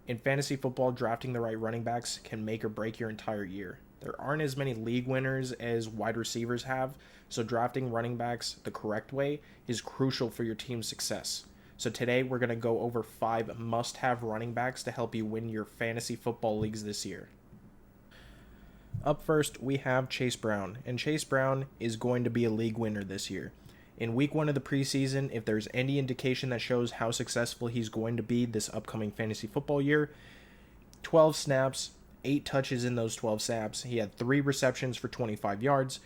In fantasy football, drafting the right running backs can make or break your entire year. There aren't as many league winners as wide receivers have, so drafting running backs the correct way is crucial for your team's success. So today we're going to go over 5 must-have running backs to help you win your fantasy football leagues this year. Up first, we have Chase Brown, and Chase Brown is going to be a league winner this year. In week 1 of the preseason, if there's any indication that shows how successful he's going to be this upcoming fantasy football year, 12 snaps, 8 touches in those 12 snaps. He had 3 receptions for 25 yards,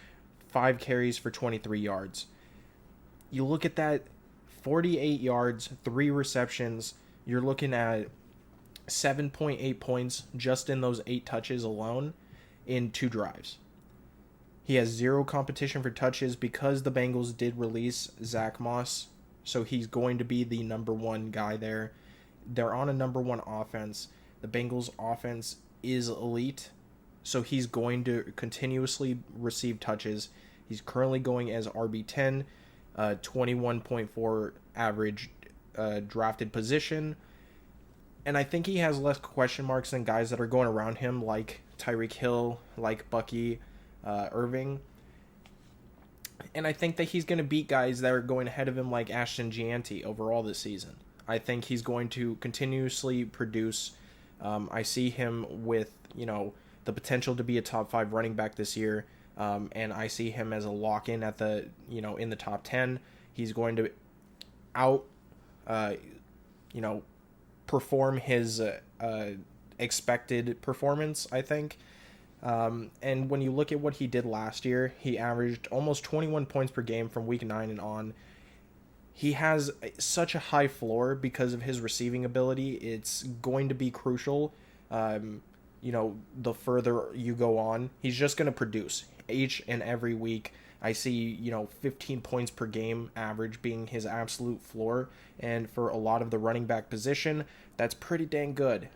5 carries for 23 yards. You look at that, 48 yards, 3 receptions, you're looking at 7.8 points just in those 8 touches alone in 2 drives. He has 0 competition for touches because the Bengals did release Zach Moss, so he's going to be the number 1 guy there. They're on a number 1 offense. The Bengals offense is elite, so he's going to continuously receive touches. He's currently going as RB10, 21.4 average drafted position, and I think he has less question marks than guys that are going around him like Tyreek Hill, like Bucky Irving. And I think that he's going to beat guys that are going ahead of him like Ashton Gianti overall this season. I think he's going to continuously produce. I see him with, the potential to be a top 5 running back this year. And I see him as a lock-in at the, in the top 10. He's going to perform his expected performance, I think. And when you look at what he did last year, he averaged almost 21 points per game from week 9 and on. He has such a high floor because of his receiving ability. It's going to be crucial. The further you go on, he's just going to produce each and every week. I see, 15 points per game average being his absolute floor. And for a lot of the running back position, that's pretty dang good.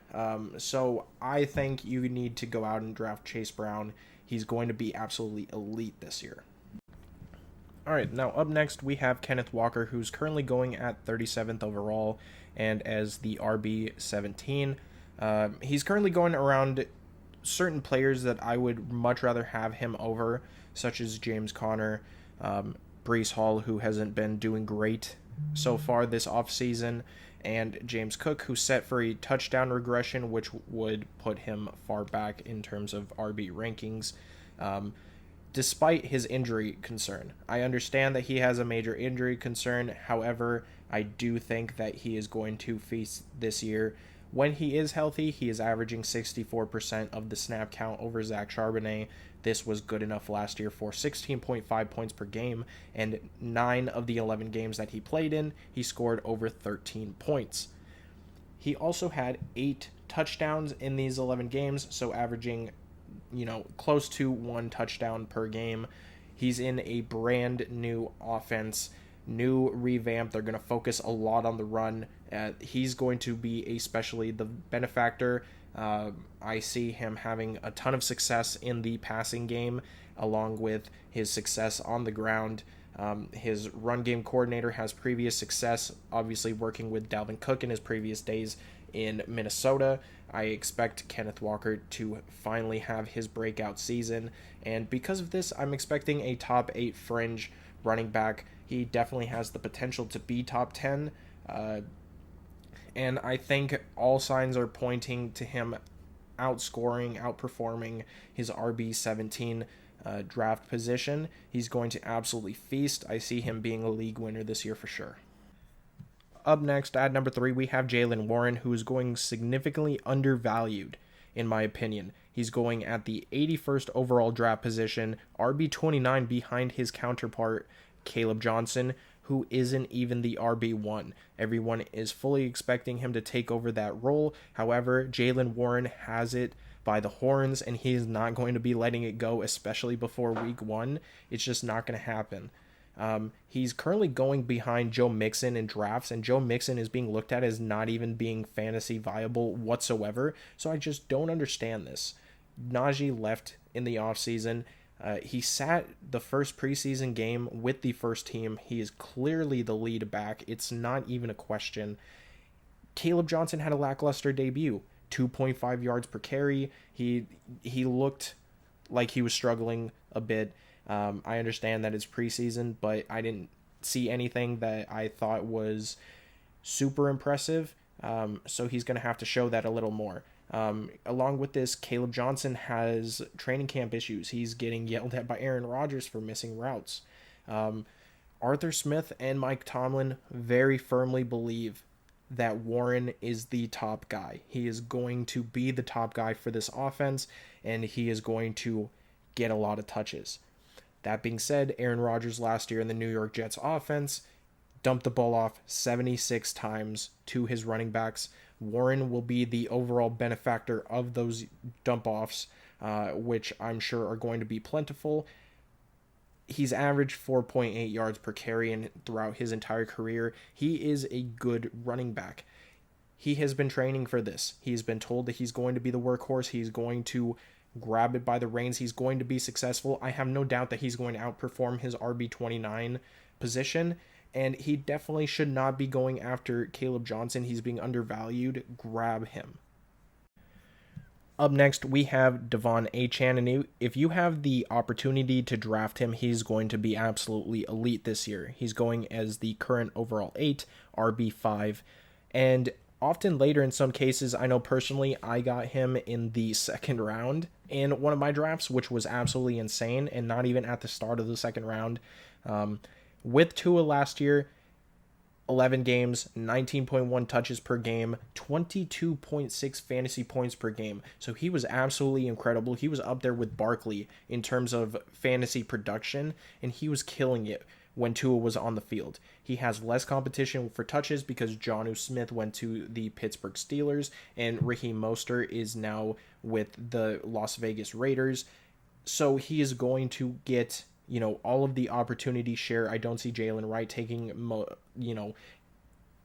So I think you need to go out and draft Chase Brown. He's going to be absolutely elite this year. All right, now up next we have Kenneth Walker, who's currently going at 37th overall and as the RB17. He's currently going around certain players that I would much rather have him over, such as James Conner, Breece Hall, who hasn't been doing great so far this offseason, and James Cook, who's set for a touchdown regression, which would put him far back in terms of RB rankings. Despite his injury concern. I understand that he has a major injury concern. However, I do think that he is going to feast this year. When he is healthy, he is averaging 64% of the snap count over Zach Charbonnet. This was good enough last year for 16.5 points per game, and 9 of the 11 games that he played in, he scored over 13 points. He also had 8 touchdowns in these 11 games, so averaging close to 1 touchdown per game. He's in a brand new offense, new revamp. They're going to focus a lot on the run. He's going to be especially the benefactor. I see him having a ton of success in the passing game, along with his success on the ground. His run game coordinator has previous success, obviously working with Dalvin Cook in his previous days in Minnesota. I expect Kenneth Walker to finally have his breakout season, and because of this, I'm expecting a top 8 fringe running back. He definitely has the potential to be top 10, and I think all signs are pointing to him outperforming his RB17 draft position. He's going to absolutely feast. I see him being a league winner this year for sure. Up next, at number 3, we have Jaylen Warren, who is going significantly undervalued, in my opinion. He's going at the 81st overall draft position, RB29 behind his counterpart, Caleb Johnson, who isn't even the RB1. Everyone is fully expecting him to take over that role. However, Jaylen Warren has it by the horns, and he is not going to be letting it go, especially before week 1. It's just not going to happen. He's currently going behind Joe Mixon in drafts, and Joe Mixon is being looked at as not even being fantasy viable whatsoever, so I just don't understand this. Najee left in the offseason. He sat the first preseason game with the first team. He is clearly the lead back. It's not even a question. Caleb Johnson had a lackluster debut. 2.5 yards per carry. He looked like he was struggling a bit. I understand that it's preseason, but I didn't see anything that I thought was super impressive. So he's going to have to show that a little more. Along with this, Caleb Johnson has training camp issues. He's getting yelled at by Aaron Rodgers for missing routes. Arthur Smith and Mike Tomlin very firmly believe that Warren is the top guy. He is going to be the top guy for this offense, and he is going to get a lot of touches. That being said, Aaron Rodgers last year in the New York Jets offense dumped the ball off 76 times to his running backs. Warren will be the overall benefactor of those dump-offs, which I'm sure are going to be plentiful. He's averaged 4.8 yards per carry throughout his entire career. He is a good running back. He has been training for this. He's been told that he's going to be the workhorse. He's going to grab it by the reins. He's going to be successful. I have no doubt that he's going to outperform his RB29 position, and he definitely should not be going after Caleb Johnson. He's being undervalued. Grab him. Up next, we have Devonta Aden, and if you have the opportunity to draft him, he's going to be absolutely elite this year. He's going as the current overall 8, RB5, and often later in some cases. I know personally I got him in the second round in one of my drafts, which was absolutely insane, and not even at the start of the second round. With Tua last year, 11 games, 19.1 touches per game, 22.6 fantasy points per game. So he was absolutely incredible. He was up there with Barkley in terms of fantasy production, and he was killing it when Tua was on the field. He has less competition for touches because Jonnu Smith went to the Pittsburgh Steelers, and Raheem Mostert is now with the Las Vegas Raiders. So he is going to get all of the opportunity share. I don't see Jalen Wright taking,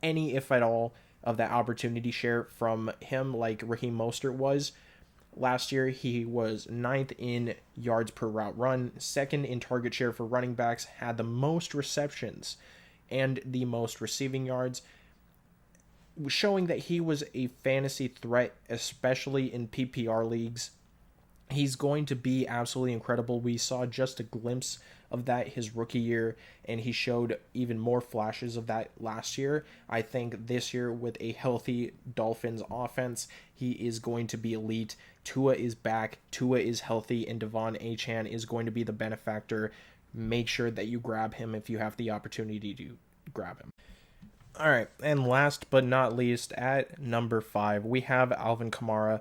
any, if at all, of that opportunity share from him like Raheem Mostert was. Last year, he was 9th in yards per route run, 2nd in target share for running backs, had the most receptions and the most receiving yards, showing that he was a fantasy threat, especially in PPR leagues. He's going to be absolutely incredible. We saw just a glimpse of that his rookie year, and he showed even more flashes of that last year. I think this year, with a healthy Dolphins offense, he is going to be elite. Tua is back, Tua is healthy, and Devonta Aden is going to be the benefactor. Make sure that you grab him if you have the opportunity to grab him. All right, and last but not least, at number 5, we have Alvin Kamara.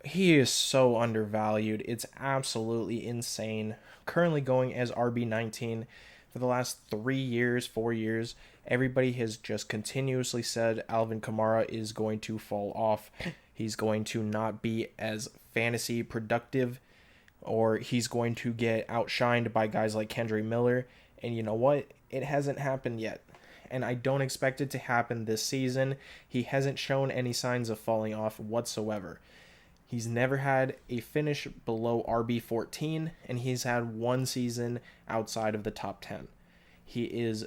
He is so undervalued. It's absolutely insane. Currently going as RB19 for the last 4 years. Everybody has just continuously said Alvin Kamara is going to fall off. He's going to not be as fantasy productive, or he's going to get outshined by guys like Kendrick Miller. And you know what? It hasn't happened yet. And I don't expect it to happen this season. He hasn't shown any signs of falling off whatsoever. He's never had a finish below RB14, and he's had one season outside of the top 10. He is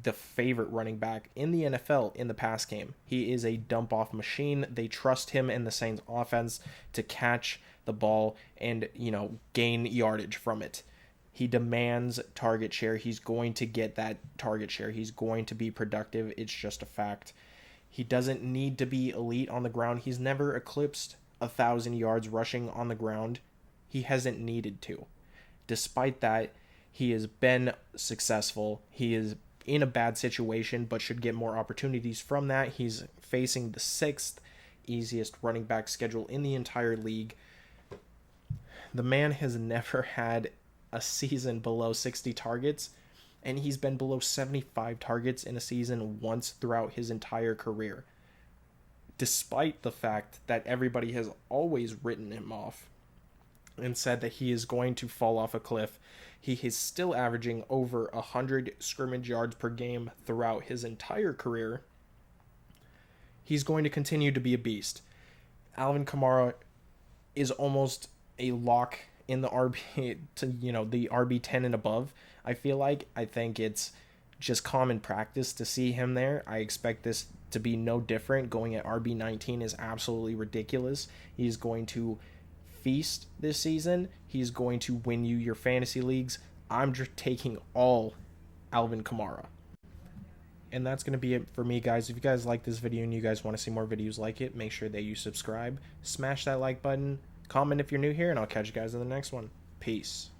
the favorite running back in the NFL in the pass game. He is a dump-off machine. They trust him in the Saints offense to catch the ball and, gain yardage from it. He demands target share. He's going to get that target share. He's going to be productive. It's just a fact. He doesn't need to be elite on the ground. He's never eclipsed 1,000 yards rushing on the ground. He hasn't needed to. Despite that, he has been successful. He is in a bad situation, but should get more opportunities from that. He's facing the 6th easiest running back schedule in the entire league. The man has never had a season below 60 targets, and he's been below 75 targets in a season once throughout his entire career. Despite the fact that everybody has always written him off and said that he is going to fall off a cliff, he is still averaging over 100 scrimmage yards per game throughout his entire career. He's going to continue to be a beast. Alvin Kamara is almost a lock in the RB to the RB10 and above. I think it's just common practice to see him there. I expect this to be no different. Going at RB19 is absolutely ridiculous. He's going to feast this season. He's going to win you your fantasy leagues. I'm just taking all Alvin Kamara. And that's going to be it for me, guys. If you guys like this video and you guys want to see more videos like it, make sure that you subscribe. Smash that like button. Comment if you're new here, and I'll catch you guys in the next one. Peace.